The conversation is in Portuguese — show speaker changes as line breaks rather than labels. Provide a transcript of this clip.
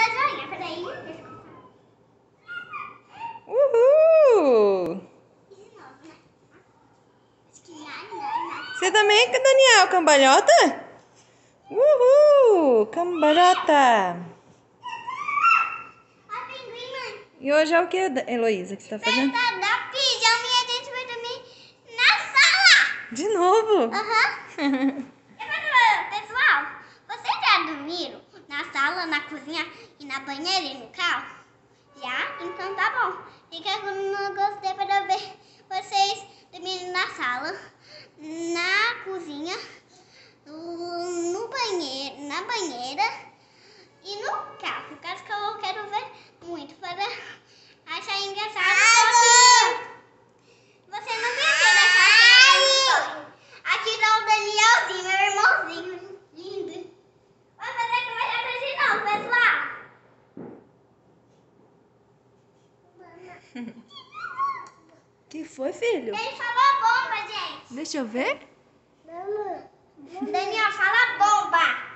dar joinha, peraí.
Uhul! Você também, Daniel, cambalhota? Uhul! Cambalhota! E hoje é o que, Heloísa, que você tá fazendo?
Da pijama e a gente vai dormir na sala.
De novo?
Aham. Pessoal, vocês já dormiram na sala, na cozinha e na banheira e no carro? Já? Então tá bom. Fica no gostei para ver vocês dormirem na sala, na cozinha, no banheiro, na banheira e no carro. Por causa que eu quero ver muito para achar engraçado. Você não precisa achar que é um sonho. Aqui tá o Danielzinho, meu irmãozinho lindo. Vamos fazer como a gente não, pessoal.
Que foi, filho?
Ele falou bomba, gente.
Deixa eu ver.
Daniel, fala bomba.